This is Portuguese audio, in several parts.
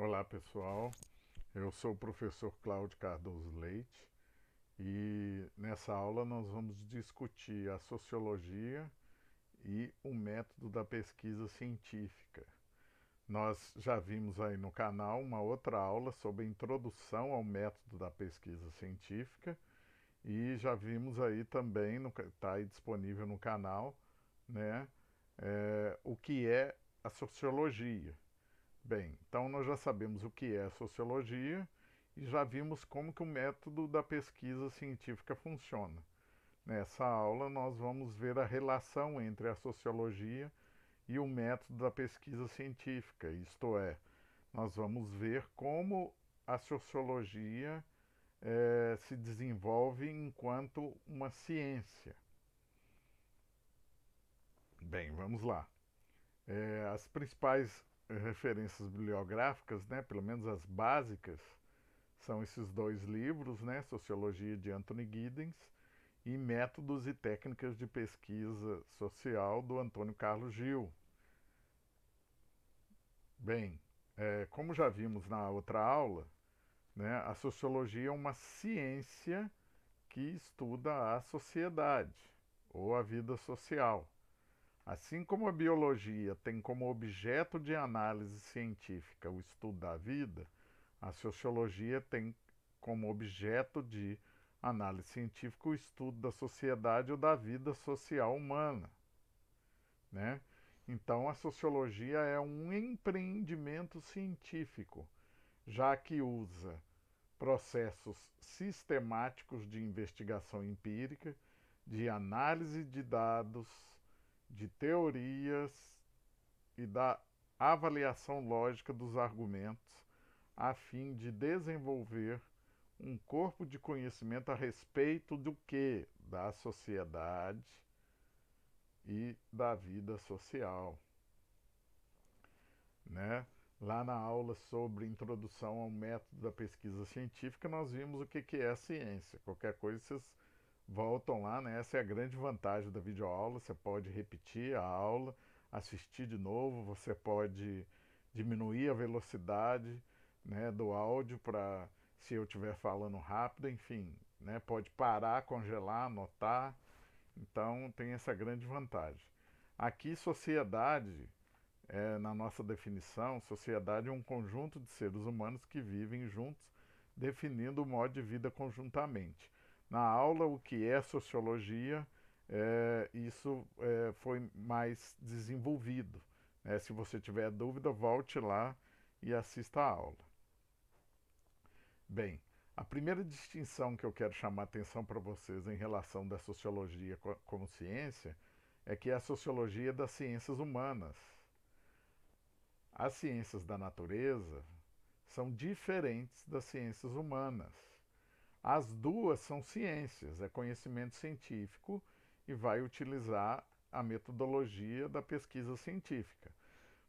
Olá pessoal, eu sou o professor Cláudio Cardoso Leite e nessa aula nós vamos discutir a sociologia e o método da pesquisa científica. Nós já vimos aí no canal uma outra aula sobre a introdução ao método da pesquisa científica e já vimos aí também, está aí disponível no canal, né, o que é a sociologia. Bem, então nós já sabemos o que é a sociologia e já vimos como que o método da pesquisa científica funciona. Nessa aula nós vamos ver a relação entre a sociologia e o método da pesquisa científica, isto é, nós vamos ver como a sociologia se desenvolve enquanto uma ciência. Bem, vamos lá. As principais referências bibliográficas, né, pelo menos as básicas, são esses dois livros, né, Sociologia de Anthony Giddens e Métodos e Técnicas de Pesquisa Social do Antônio Carlos Gil. Bem, como já vimos na outra aula, né, a sociologia é uma ciência que estuda a sociedade ou a vida social. Assim como a biologia tem como objeto de análise científica o estudo da vida, a sociologia tem como objeto de análise científica o estudo da sociedade ou da vida social humana, né? Então, a sociologia é um empreendimento científico, já que usa processos sistemáticos de investigação empírica, de análise de dados, de teorias e da avaliação lógica dos argumentos, a fim de desenvolver um corpo de conhecimento a respeito do que? Da sociedade e da vida social, né? Lá na aula sobre introdução ao método da pesquisa científica, nós vimos o que é a ciência. Qualquer coisa vocês voltam lá, né? Essa é a grande vantagem da videoaula. Você pode repetir a aula, assistir de novo, você pode diminuir a velocidade, né, do áudio para se eu estiver falando rápido, enfim, né? Pode parar, congelar, anotar. Então tem essa grande vantagem. Aqui, sociedade, na nossa definição, sociedade é um conjunto de seres humanos que vivem juntos, definindo o modo de vida conjuntamente. Na aula, o que é sociologia, isso foi mais desenvolvido. Se você tiver dúvida, volte lá e assista a aula. Bem, a primeira distinção que eu quero chamar a atenção para vocês em relação da sociologia como ciência é que é a sociologia das ciências humanas. As ciências da natureza são diferentes das ciências humanas. As duas são ciências, é conhecimento científico e vai utilizar a metodologia da pesquisa científica.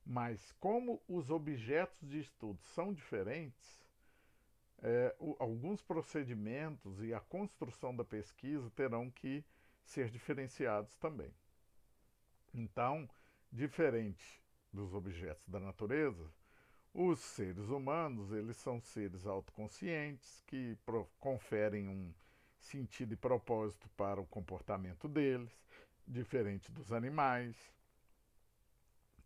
Mas como os objetos de estudo são diferentes, alguns procedimentos e a construção da pesquisa terão que ser diferenciados também. Então, diferente dos objetos da natureza, os seres humanos, eles são seres autoconscientes que conferem um sentido e propósito para o comportamento deles, diferente dos animais,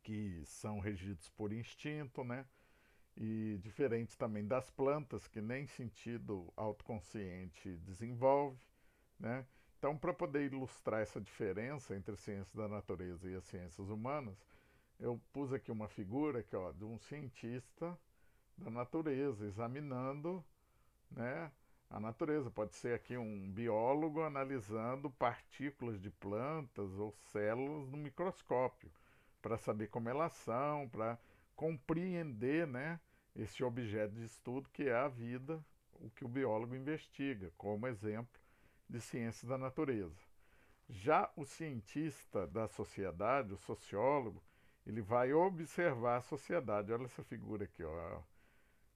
que são regidos por instinto, né? E diferentes também das plantas, que nem sentido autoconsciente desenvolve, né? Então, para poder ilustrar essa diferença entre as ciências da natureza e as ciências humanas, eu pus aqui uma figura aqui, ó, de um cientista da natureza, examinando, né, a natureza. Pode ser aqui um biólogo analisando partículas de plantas ou células no microscópio, para saber como elas são, para compreender, né, esse objeto de estudo que é a vida, o que o biólogo investiga, como exemplo de ciências da natureza. Já o cientista da sociedade, o sociólogo, ele vai observar a sociedade. Olha essa figura aqui, ó.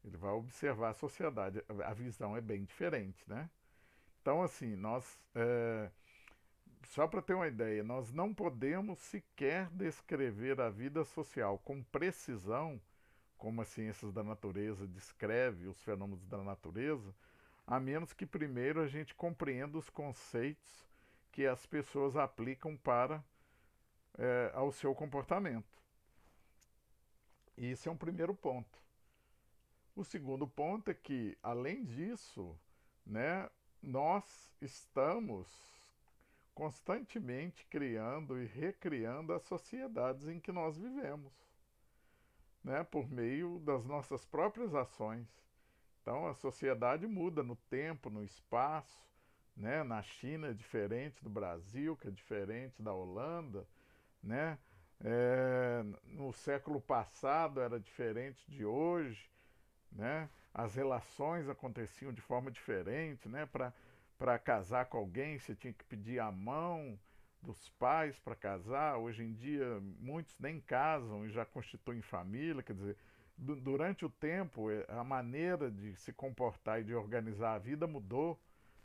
Ele vai observar a sociedade. A visão é bem diferente, né? Então, assim, só para ter uma ideia, nós não podemos sequer descrever a vida social com precisão, como as ciências da natureza descreve os fenômenos da natureza, a menos que primeiro a gente compreenda os conceitos que as pessoas aplicam para ao seu comportamento. Isso é um primeiro ponto. O segundo ponto é que, além disso, né, nós estamos constantemente criando e recriando as sociedades em que nós vivemos, né, por meio das nossas próprias ações. Então, a sociedade muda no tempo, no espaço, né? Na China é diferente do Brasil, que é diferente da Holanda, né? No século passado era diferente de hoje, né? As relações aconteciam de forma diferente, né? Para casar com alguém, você tinha que pedir a mão dos pais para casar. Hoje em dia, muitos nem casam e já constituem família. Quer dizer, durante o tempo, a maneira de se comportar e de organizar a vida mudou,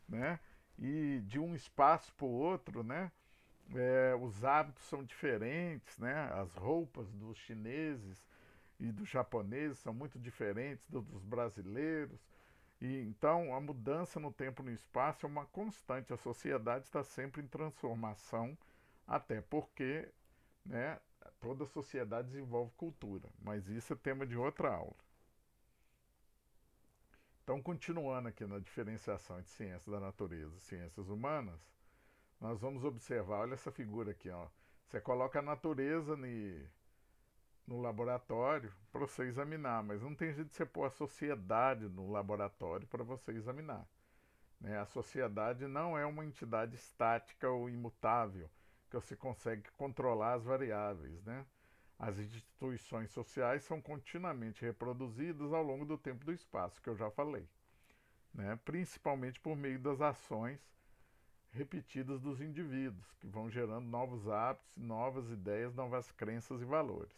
né? E de um espaço para o outro, né? Os hábitos são diferentes, né? As roupas dos chineses e dos japoneses são muito diferentes dos brasileiros. E então a mudança no tempo e no espaço é uma constante. A sociedade está sempre em transformação, até porque, né, toda sociedade desenvolve cultura. Mas isso é tema de outra aula. Então, continuando aqui na diferenciação entre ciências da natureza e ciências humanas, nós vamos observar, olha essa figura aqui, ó. Você coloca a natureza no laboratório para você examinar, mas não tem jeito de você pôr a sociedade no laboratório para você examinar, né? A sociedade não é uma entidade estática ou imutável, que você consegue controlar as variáveis, né? As instituições sociais são continuamente reproduzidas ao longo do tempo e do espaço, que eu já falei, né? Principalmente por meio das ações repetidas dos indivíduos, que vão gerando novos hábitos, novas ideias, novas crenças e valores.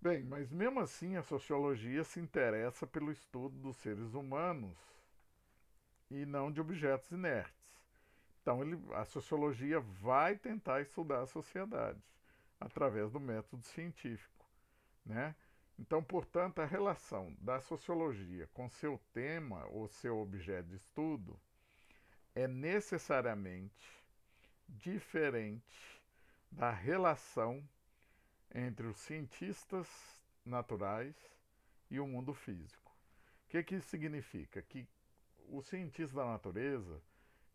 Bem, mas mesmo assim a sociologia se interessa pelo estudo dos seres humanos e não de objetos inertes. Então a sociologia vai tentar estudar a sociedade através do método científico, né? Então, portanto, a relação da sociologia com seu tema ou seu objeto de estudo é necessariamente diferente da relação entre os cientistas naturais e o mundo físico. O que isso significa? Que o cientista da natureza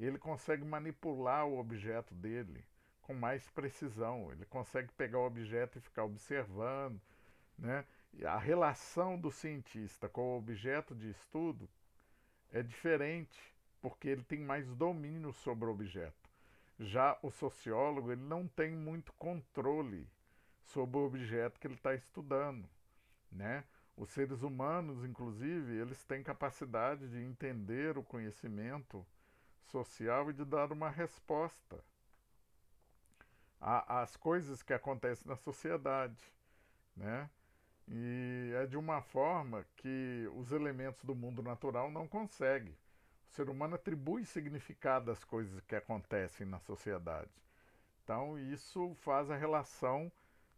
ele consegue manipular o objeto dele com mais precisão. Ele consegue pegar o objeto e ficar observando, né? E a relação do cientista com o objeto de estudo é diferente, porque ele tem mais domínio sobre o objeto. Já o sociólogo ele não tem muito controle sobre o objeto que ele está estudando, né? Os seres humanos, inclusive, eles têm capacidade de entender o conhecimento social e de dar uma resposta às coisas que acontecem na sociedade, né? E é de uma forma que os elementos do mundo natural não conseguem. O ser humano atribui significado às coisas que acontecem na sociedade. Então, isso faz a relação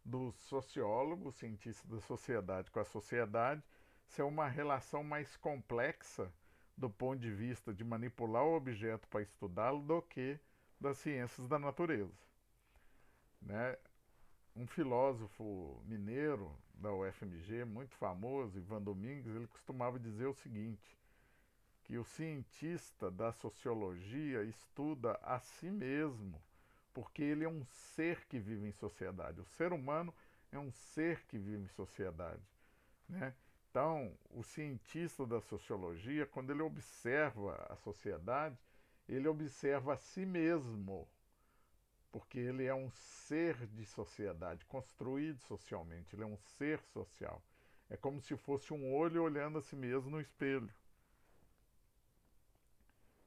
do sociólogo, cientista da sociedade, com a sociedade ser uma relação mais complexa do ponto de vista de manipular o objeto para estudá-lo do que das ciências da natureza, né? Um filósofo mineiro da UFMG, muito famoso, Ivan Domingues, ele costumava dizer o seguinte, que o cientista da sociologia estuda a si mesmo, porque ele é um ser que vive em sociedade. O ser humano é um ser que vive em sociedade, né? Então, o cientista da sociologia, quando ele observa a sociedade, ele observa a si mesmo, porque ele é um ser de sociedade, construído socialmente, ele é um ser social. É como se fosse um olho olhando a si mesmo no espelho.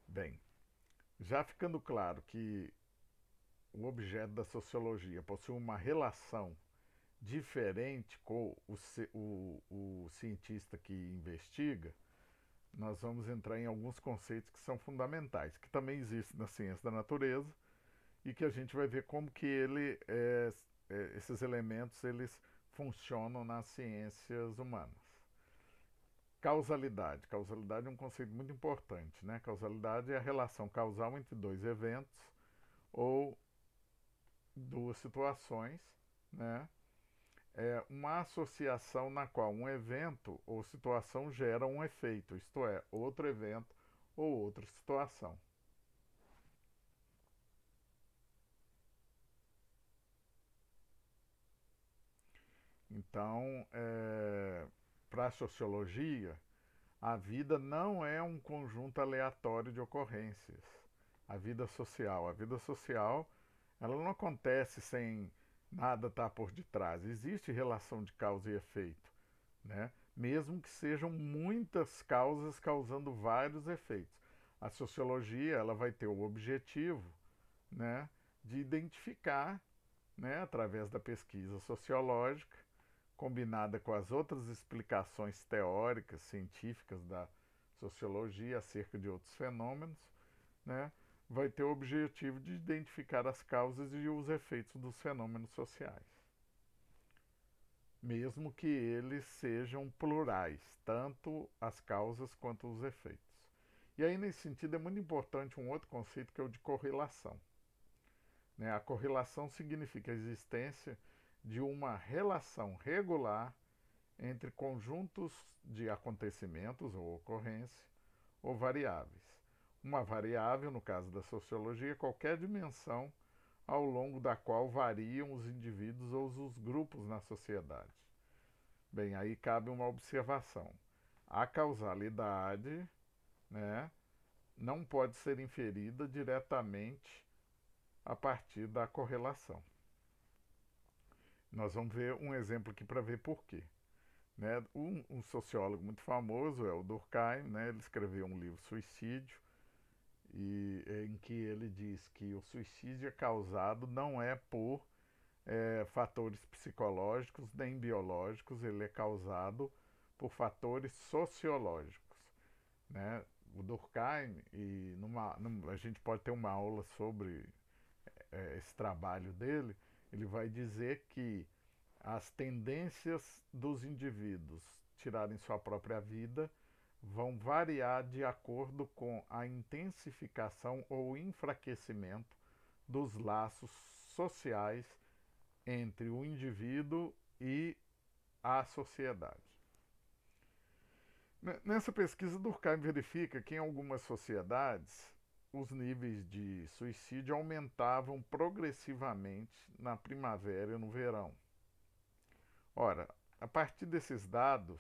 Bem, já ficando claro que o objeto da sociologia possui uma relação diferente com o cientista que investiga, nós vamos entrar em alguns conceitos que são fundamentais, que também existem na ciência da natureza e que a gente vai ver como que esses elementos eles funcionam nas ciências humanas. Causalidade. Causalidade é um conceito muito importante, né? Causalidade é a relação causal entre dois eventos ou duas situações, né? É uma associação na qual um evento ou situação gera um efeito, isto é, outro evento ou outra situação. Então, para a sociologia, a vida não é um conjunto aleatório de ocorrências. A vida social, ela não acontece sem nada estar por detrás. Existe relação de causa e efeito, né? Mesmo que sejam muitas causas causando vários efeitos. A sociologia, ela vai ter o objetivo, né, de identificar, né, através da pesquisa sociológica, combinada com as outras explicações teóricas, científicas da sociologia acerca de outros fenômenos, né, vai ter o objetivo de identificar as causas e os efeitos dos fenômenos sociais, mesmo que eles sejam plurais, tanto as causas quanto os efeitos. E aí, nesse sentido, é muito importante um outro conceito que é o de correlação. Né? A correlação significa a existência de uma relação regular entre conjuntos de acontecimentos ou ocorrência ou variáveis. Uma variável, no caso da sociologia, é qualquer dimensão ao longo da qual variam os indivíduos ou os grupos na sociedade. Bem, aí cabe uma observação. A causalidade, né, não pode ser inferida diretamente a partir da correlação. Nós vamos ver um exemplo aqui para ver por quê. Né? Um sociólogo muito famoso é o Durkheim, né? Ele escreveu um livro, Suicídio, em que ele diz que o suicídio é causado não é por fatores psicológicos nem biológicos, ele é causado por fatores sociológicos. Né? O Durkheim, a gente pode ter uma aula sobre esse trabalho dele, ele vai dizer que as tendências dos indivíduos tirarem sua própria vida vão variar de acordo com a intensificação ou enfraquecimento dos laços sociais entre o indivíduo e a sociedade. Nessa pesquisa, Durkheim verifica que em algumas sociedades os níveis de suicídio aumentavam progressivamente na primavera e no verão. Ora, a partir desses dados,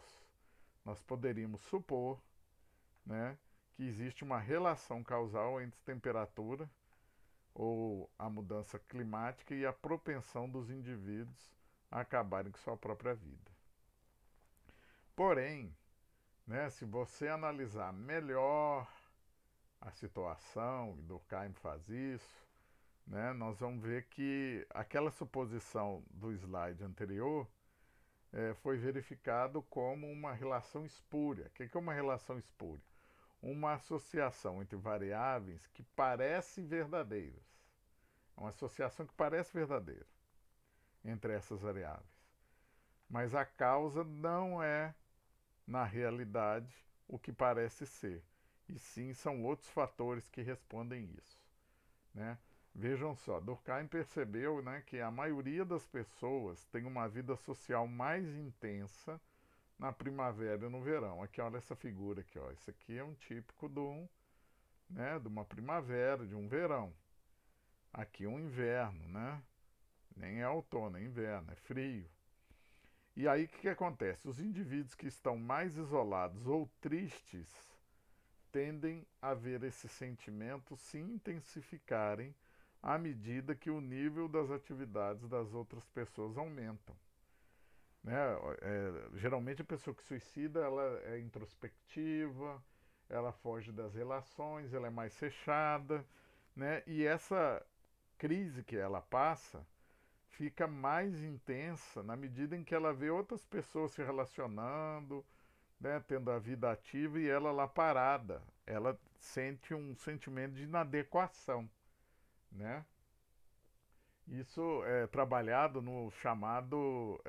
nós poderíamos supor, né, que existe uma relação causal entre temperatura ou a mudança climática e a propensão dos indivíduos a acabarem com sua própria vida. Porém, né, se você analisar melhor a situação, e Durkheim faz isso, né, nós vamos ver que aquela suposição do slide anterior foi verificado como uma relação espúria. O que é uma relação espúria? Uma associação entre variáveis que parecem verdadeiras. É uma associação que parece verdadeira entre essas variáveis. Mas a causa não é, na realidade, o que parece ser. E sim, são outros fatores que respondem isso. Né? Vejam só, Durkheim percebeu, né, que a maioria das pessoas tem uma vida social mais intensa na primavera e no verão. Aqui, olha essa figura aqui, ó. Isso aqui é um típico de uma primavera, de um verão. Aqui um inverno, né? Nem é outono, é inverno, é frio. E aí o que acontece? Os indivíduos que estão mais isolados ou tristes tendem a ver esses sentimentos se intensificarem à medida que o nível das atividades das outras pessoas aumentam. Né? Geralmente a pessoa que suicida ela é introspectiva, ela foge das relações, ela é mais fechada, né? E essa crise que ela passa fica mais intensa na medida em que ela vê outras pessoas se relacionando, né, tendo a vida ativa e ela lá parada. Ela sente um sentimento de inadequação, né? Isso é trabalhado no chamado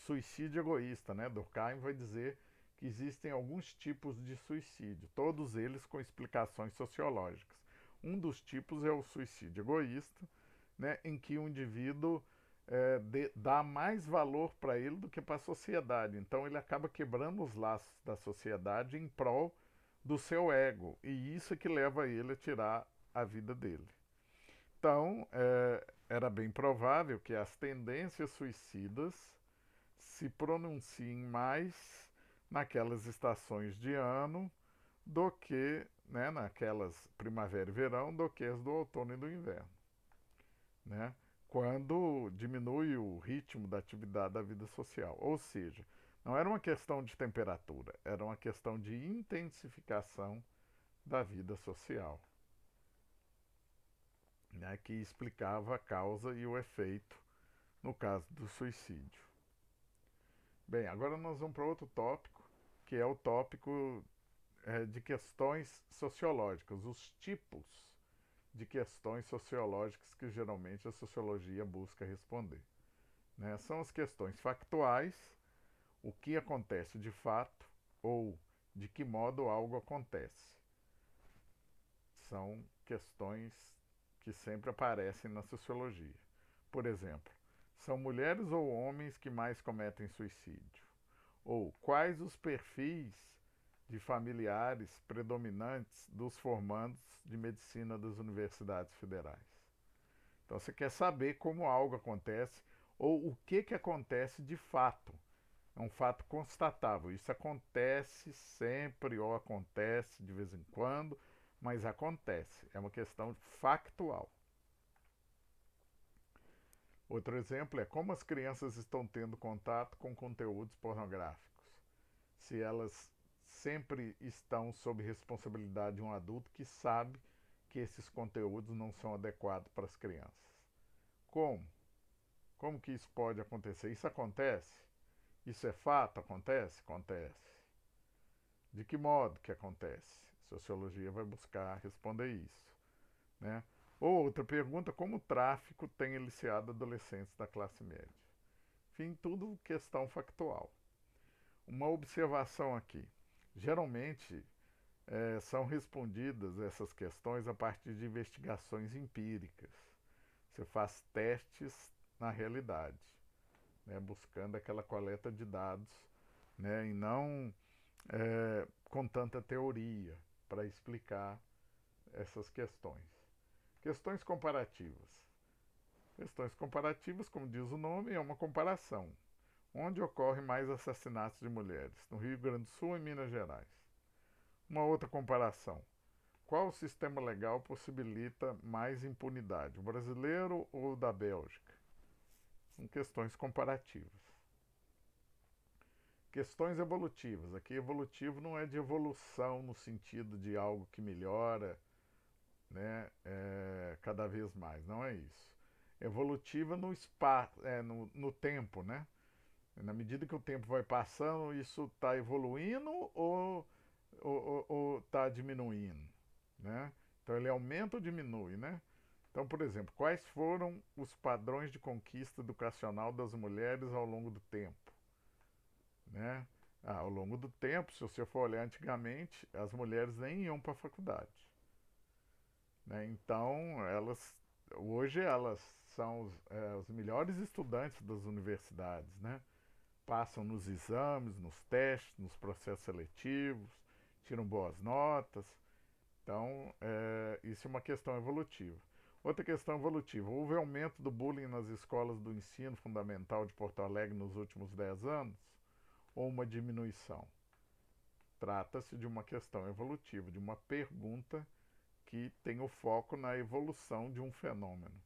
suicídio egoísta, né? Durkheim vai dizer que existem alguns tipos de suicídio, todos eles com explicações sociológicas. Um dos tipos é o suicídio egoísta, né? Em que o indivíduo dá mais valor para ele do que para a sociedade. Então ele acaba quebrando os laços da sociedade em prol do seu ego. E isso é que leva ele a tirar a vida dele. Então, era bem provável que as tendências suicidas se pronunciem mais naquelas estações de ano do que, né, naquelas primavera e verão, do que as do outono e do inverno, né? Quando diminui o ritmo da atividade da vida social. Ou seja, não era uma questão de temperatura, era uma questão de intensificação da vida social, né, que explicava a causa e o efeito no caso do suicídio. Bem, agora nós vamos para outro tópico, que é o tópico de questões sociológicas, os tipos de questões sociológicas que geralmente a sociologia busca responder, né? São as questões factuais, o que acontece de fato ou de que modo algo acontece. São questões que sempre aparecem na sociologia. Por exemplo, são mulheres ou homens que mais cometem suicídio? Ou quais os perfis de familiares predominantes dos formandos de medicina das universidades federais? Então você quer saber como algo acontece ou o que acontece de fato. É um fato constatável. Isso acontece sempre ou acontece de vez em quando, mas acontece. É uma questão factual. Outro exemplo é como as crianças estão tendo contato com conteúdos pornográficos. Se elas sempre estão sob responsabilidade de um adulto que sabe que esses conteúdos não são adequados para as crianças. Como? Como que isso pode acontecer? Isso acontece? Isso é fato? Acontece? Acontece. De que modo que acontece? A sociologia vai buscar responder isso, né? Ou outra pergunta, como o tráfico tem aliciado adolescentes da classe média? Enfim, tudo questão factual. Uma observação aqui. Geralmente são respondidas essas questões a partir de investigações empíricas. Você faz testes na realidade, né, buscando aquela coleta de dados, né, e não com tanta teoria para explicar essas questões. Questões comparativas. Questões comparativas, como diz o nome, é uma comparação. Onde ocorrem mais assassinatos de mulheres? No Rio Grande do Sul e Minas Gerais. Uma outra comparação. Qual sistema legal possibilita mais impunidade, o brasileiro ou o da Bélgica? São questões comparativas. Questões evolutivas. Aqui, evolutivo não é de evolução no sentido de algo que melhora, né, cada vez mais. Não é isso. Evolutiva no espaço, no tempo, né? Na medida que o tempo vai passando, isso está evoluindo ou está diminuindo, né? Então ele aumenta ou diminui, né? Então, por exemplo, quais foram os padrões de conquista educacional das mulheres ao longo do tempo, né? Ao longo do tempo, se você for olhar antigamente, as mulheres nem iam para a faculdade, né? Então, hoje elas são os melhores estudantes das universidades, né? Passam nos exames, nos testes, nos processos seletivos, tiram boas notas. Então, isso é uma questão evolutiva. Outra questão evolutiva: houve aumento do bullying nas escolas do ensino fundamental de Porto Alegre nos últimos 10 anos? Ou uma diminuição? Trata-se de uma questão evolutiva, de uma pergunta que tem o foco na evolução de um fenômeno,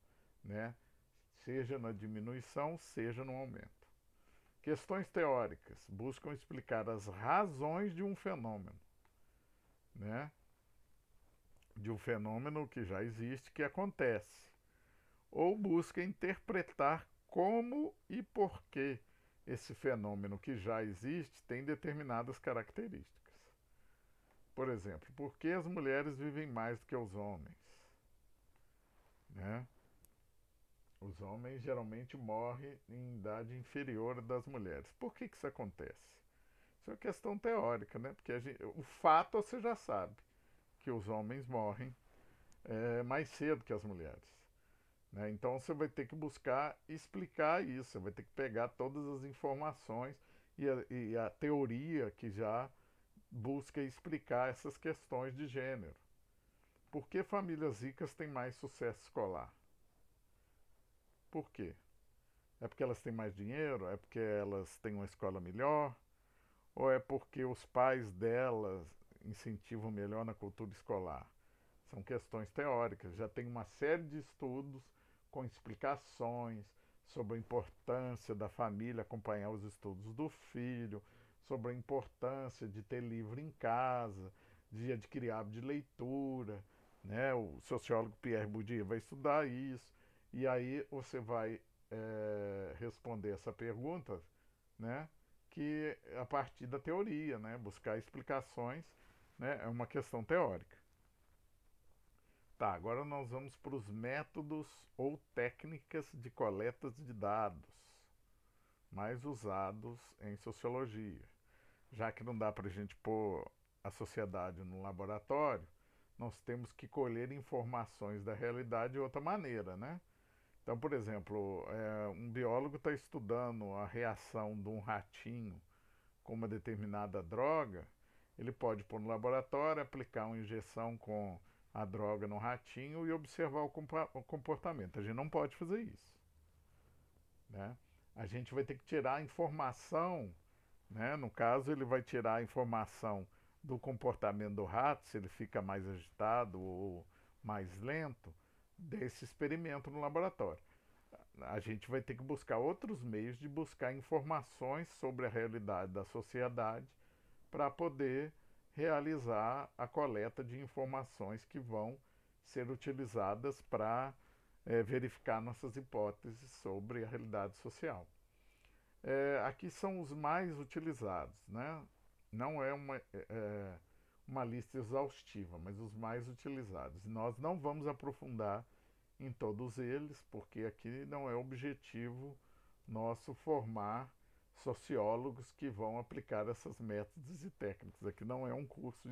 né? Seja na diminuição, seja no aumento. Questões teóricas buscam explicar as razões de um fenômeno, né? De um fenômeno que já existe, que acontece. Ou busca interpretar como e por que esse fenômeno que já existe tem determinadas características. Por exemplo, por que as mulheres vivem mais do que os homens? Né? Os homens geralmente morrem em idade inferior das mulheres. Por que que isso acontece? Isso é uma questão teórica, né? Porque o fato você já sabe, que os homens morrem mais cedo que as mulheres. Né? Então você vai ter que buscar explicar isso, você vai ter que pegar todas as informações e a teoria que já busca explicar essas questões de gênero. Por que famílias ricas têm mais sucesso escolar? Por quê? É porque elas têm mais dinheiro? É porque elas têm uma escola melhor? Ou é porque os pais delas incentivam melhor na cultura escolar? São questões teóricas. Já tem uma série de estudos com explicações sobre a importância da família acompanhar os estudos do filho, sobre a importância de ter livro em casa, de adquirir hábito de leitura. Né? O sociólogo Pierre Bourdieu vai estudar isso. E aí você vai responder essa pergunta, né? Que a partir da teoria, né? Buscar explicações, né? É uma questão teórica. Tá, agora nós vamos para os métodos ou técnicas de coleta de dados mais usados em sociologia. Já que não dá para a gente pôr a sociedade no laboratório, nós temos que colher informações da realidade de outra maneira, né? Então, por exemplo, um biólogo está estudando a reação de um ratinho com uma determinada droga, ele pode pôr no laboratório, aplicar uma injeção com a droga no ratinho e observar o comportamento. A gente não pode fazer isso. Né? A gente vai ter que tirar a informação, né? No caso, ele vai tirar a informação do comportamento do rato, se ele fica mais agitado ou mais lento, desse experimento no laboratório. A gente vai ter que buscar outros meios de buscar informações sobre a realidade da sociedade para poder realizar a coleta de informações que vão ser utilizadas para verificar nossas hipóteses sobre a realidade social. Aqui são os mais utilizados, né? Não é uma lista exaustiva, mas os mais utilizados. Nós não vamos aprofundar em todos eles, porque aqui não é objetivo nosso formar sociólogos que vão aplicar essas métodos e técnicas. Aqui não é um curso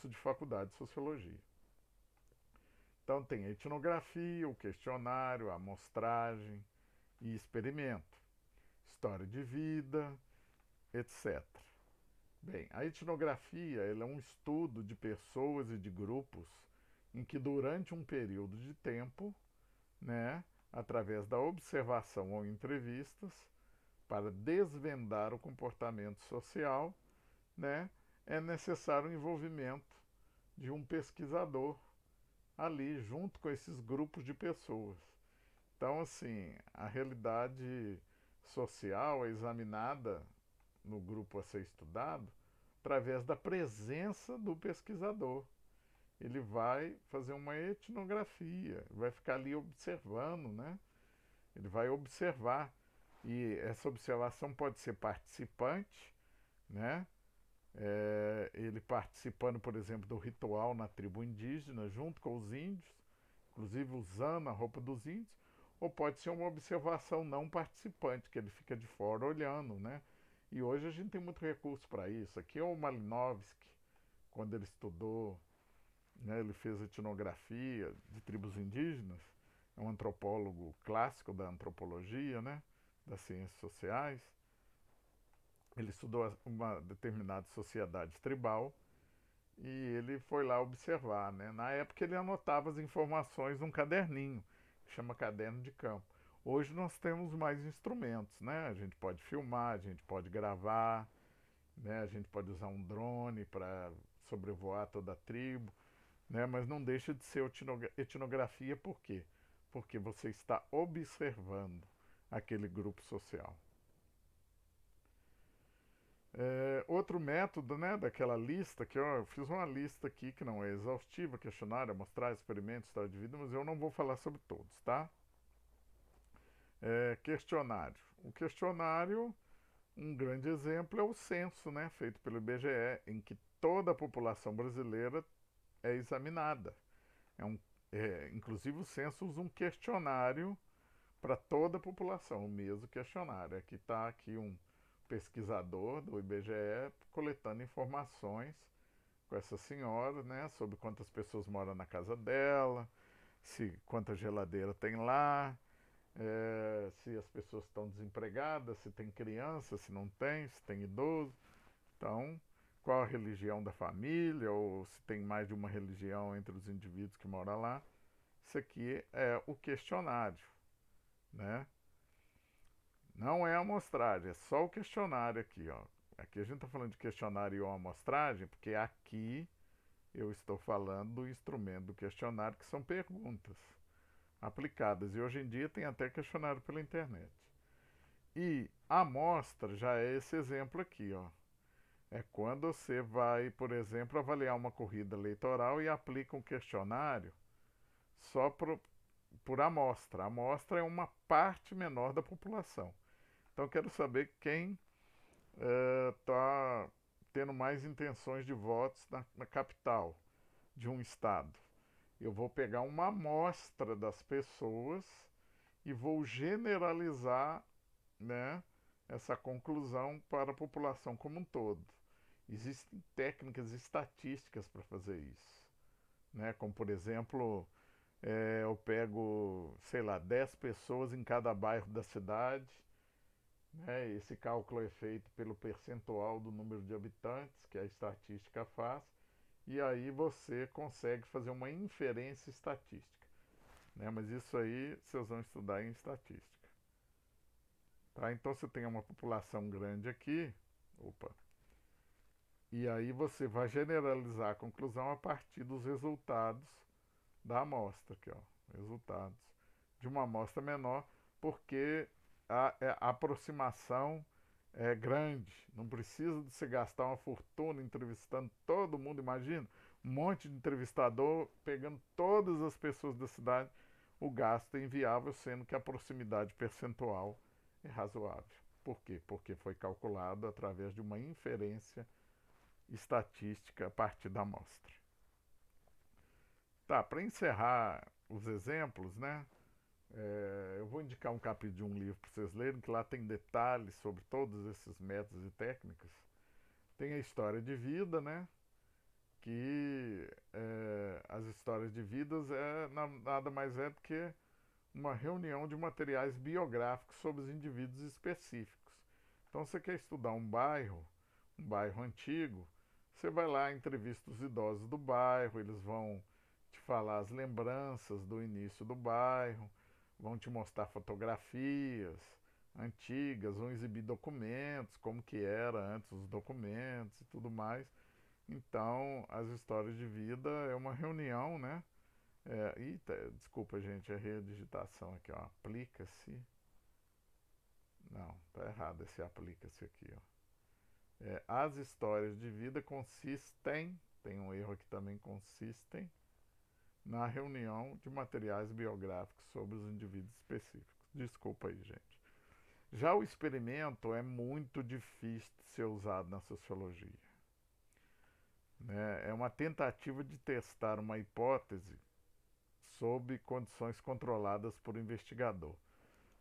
de faculdade de sociologia. Então tem a etnografia, o questionário, a amostragem e experimento, história de vida, etc. Bem, a etnografia é um estudo de pessoas e de grupos em que durante um período de tempo, né, através da observação ou entrevistas, para desvendar o comportamento social, né, é necessário o envolvimento de um pesquisador ali junto com esses grupos de pessoas. Então, assim, a realidade social é examinada no grupo a ser estudado através da presença do pesquisador. Ele vai fazer uma etnografia, vai ficar ali observando, né? Ele vai observar. E essa observação pode ser participante, né? Ele participando, por exemplo, do ritual na tribo indígena, junto com os índios, inclusive usando a roupa dos índios, ou pode ser uma observação não participante, que ele fica de fora olhando, né? E hoje a gente tem muito recurso para isso. Aqui é o Malinowski, quando ele estudou, né, ele fez etnografia de tribos indígenas, é um antropólogo clássico da antropologia, né, das ciências sociais. Ele estudou uma determinada sociedade tribal e ele foi lá observar, né? Na época ele anotava as informações num caderninho, que chama caderno de campo. Hoje nós temos mais instrumentos, né? A gente pode filmar, a gente pode gravar, né? A gente pode usar um drone para sobrevoar toda a tribo, né? Mas não deixa de ser etnografia, por quê? Porque você está observando aquele grupo social. Outro método, né, daquela lista, que eu fiz uma lista aqui que não é exaustiva, questionário, amostragem, experimento, história de vida, mas eu não vou falar sobre todos, tá? Questionário. O questionário, um grande exemplo é o censo, né, feito pelo IBGE, em que toda a população brasileira é examinada. É um, inclusive o censo usa um questionário para toda a população, o mesmo questionário. Aqui está aqui um pesquisador do IBGE coletando informações com essa senhora, né, sobre quantas pessoas moram na casa dela, se quanta geladeira tem lá, se as pessoas estão desempregadas, se tem criança, se não tem, se tem idoso. Então, qual a religião da família, ou se tem mais de uma religião entre os indivíduos que moram lá. Isso aqui é o questionário, né? Não é a amostragem, é só o questionário aqui, ó. Aqui a gente está falando de questionário ou amostragem, porque aqui eu estou falando do instrumento do questionário, que são perguntas aplicadas. E hoje em dia tem até questionário pela internet. E a amostra já é esse exemplo aqui, ó. É quando você vai, por exemplo, avaliar uma corrida eleitoral e aplica um questionário só por amostra. A amostra é uma parte menor da população. Então, quero saber quem está tendo mais intenções de votos na capital de um estado. Eu vou pegar uma amostra das pessoas e vou generalizar, né, essa conclusão para a população como um todo. Existem técnicas estatísticas para fazer isso, né? Como, por exemplo, eu pego, sei lá, 10 pessoas em cada bairro da cidade, né? Esse cálculo é feito pelo percentual do número de habitantes que a estatística faz, e aí você consegue fazer uma inferência estatística, né? Mas isso aí vocês vão estudar em estatística. Tá? Então você tem uma população grande aqui, opa, e aí você vai generalizar a conclusão a partir dos resultados da amostra, aqui, ó, resultados de uma amostra menor, porque a aproximação é grande, não precisa de você gastar uma fortuna entrevistando todo mundo, imagina, um monte de entrevistador pegando todas as pessoas da cidade, o gasto é inviável, sendo que a proximidade percentual é razoável. Por quê? Porque foi calculado através de uma inferência estatística a partir da amostra. Tá, para encerrar os exemplos, né? Eu vou indicar um capítulo de um livro para vocês lerem, que lá tem detalhes sobre todos esses métodos e técnicas. Tem a história de vida, né? Que as histórias de vidas nada mais é do que uma reunião de materiais biográficos sobre os indivíduos específicos. Então, você quer estudar um bairro antigo, você vai lá, entrevista os idosos do bairro, eles vão te falar as lembranças do início do bairro, vão te mostrar fotografias antigas, vão exibir documentos, como que era antes os documentos e tudo mais. Então, as histórias de vida é uma reunião, né? Desculpa, gente, a redigitação aqui, ó. Aplica-se. Não, tá errado esse aplica-se aqui, ó. As histórias de vida consistem, tem um erro aqui também, consistem na reunião de materiais biográficos sobre os indivíduos específicos. Desculpa aí, gente. Já o experimento é muito difícil de ser usado na sociologia, né? É uma tentativa de testar uma hipótese sob condições controladas por investigador.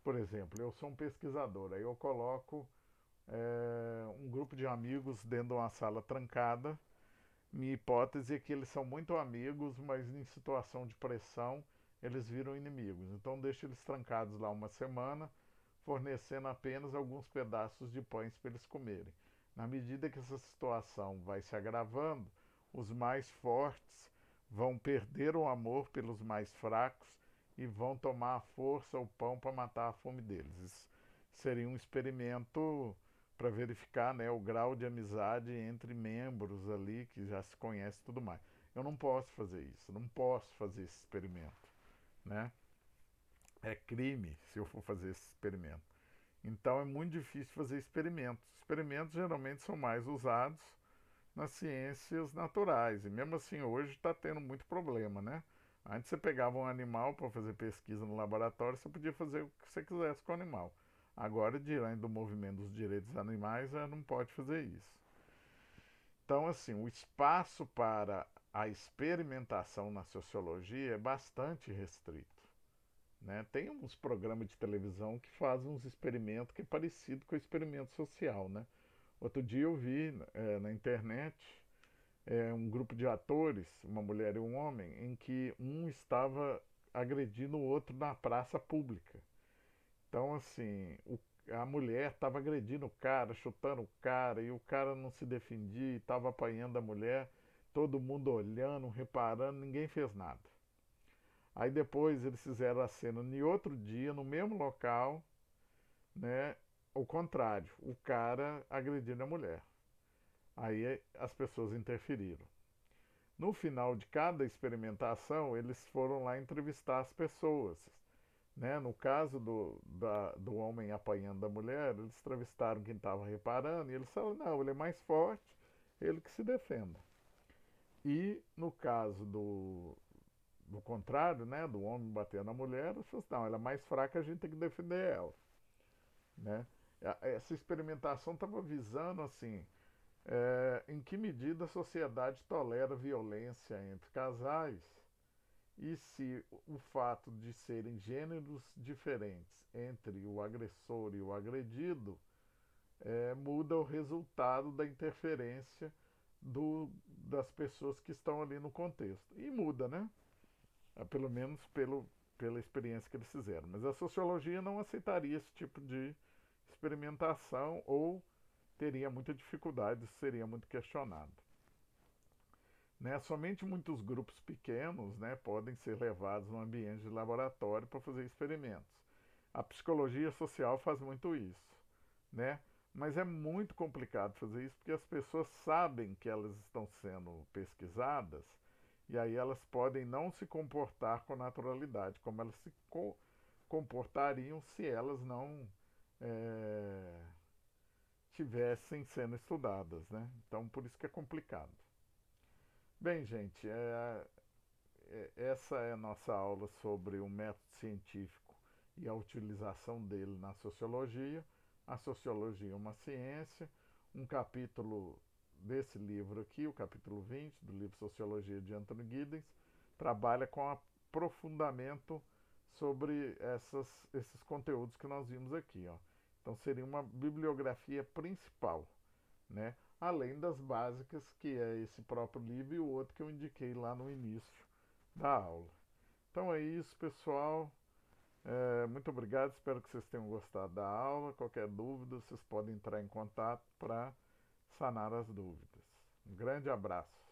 Por exemplo, eu sou um pesquisador, aí eu coloco um grupo de amigos dentro de uma sala trancada. Minha hipótese é que eles são muito amigos, mas em situação de pressão eles viram inimigos. Então deixo eles trancados lá uma semana, fornecendo apenas alguns pedaços de pães para eles comerem. Na medida que essa situação vai se agravando, os mais fortes vão perder o amor pelos mais fracos e vão tomar a força, o pão, para matar a fome deles. Isso seria um experimento para verificar, né, o grau de amizade entre membros ali que já se conhece e tudo mais. Eu não posso fazer isso, não posso fazer esse experimento, né? É crime se eu for fazer esse experimento. Então é muito difícil fazer experimentos. Experimentos geralmente são mais usados nas ciências naturais. E mesmo assim hoje está tendo muito problema, né? Antes você pegava um animal para fazer pesquisa no laboratório, você podia fazer o que você quisesse com o animal. Agora, diante do movimento dos direitos dos animais, não pode fazer isso. Então, assim, o espaço para a experimentação na sociologia é bastante restrito, né? Tem uns programas de televisão que fazem uns experimentos que é parecido com o experimento social, né? Outro dia eu vi na internet um grupo de atores, uma mulher e um homem, em que um estava agredindo o outro na praça pública. Então, assim, a mulher estava agredindo o cara, chutando o cara, e o cara não se defendia e estava apanhando a mulher, todo mundo olhando, reparando, ninguém fez nada. Aí depois eles fizeram a cena em outro dia, no mesmo local, né? O contrário, o cara agredindo a mulher. Aí as pessoas interferiram. No final de cada experimentação, eles foram lá entrevistar as pessoas. Né? No caso do homem apanhando a mulher, eles entrevistaram quem estava reparando e eles falaram: não, ele é mais forte, ele que se defenda. E no caso do contrário, né, do homem batendo na mulher, eles falaram: não, ela é mais fraca, a gente tem que defender ela. Né? Essa experimentação estava visando assim em que medida a sociedade tolera violência entre casais e se o fato de serem gêneros diferentes entre o agressor e o agredido muda o resultado da interferência das pessoas que estão ali no contexto. E muda, né? Pelo menos pela experiência que eles fizeram. Mas a sociologia não aceitaria esse tipo de experimentação ou teria muita dificuldade, seria muito questionado. Né? Somente muitos grupos pequenos, né, podem ser levados no ambiente de laboratório para fazer experimentos. A psicologia social faz muito isso, né? Mas é muito complicado fazer isso porque as pessoas sabem que elas estão sendo pesquisadas e aí elas podem não se comportar com naturalidade, como elas se comportariam se elas não tivessem sendo estudadas, né? Então por isso que é complicado. Bem, gente, essa é a nossa aula sobre o método científico e a utilização dele na sociologia. A sociologia é uma ciência. Um capítulo desse livro aqui, o capítulo 20 do livro Sociologia de Anthony Giddens, trabalha com aprofundamento sobre esses conteúdos que nós vimos aqui. Ó. Então seria uma bibliografia principal, né? Além das básicas, que é esse próprio livro e o outro que eu indiquei lá no início da aula. Então é isso, pessoal. Muito obrigado, espero que vocês tenham gostado da aula. Qualquer dúvida, vocês podem entrar em contato para sanar as dúvidas. Um grande abraço.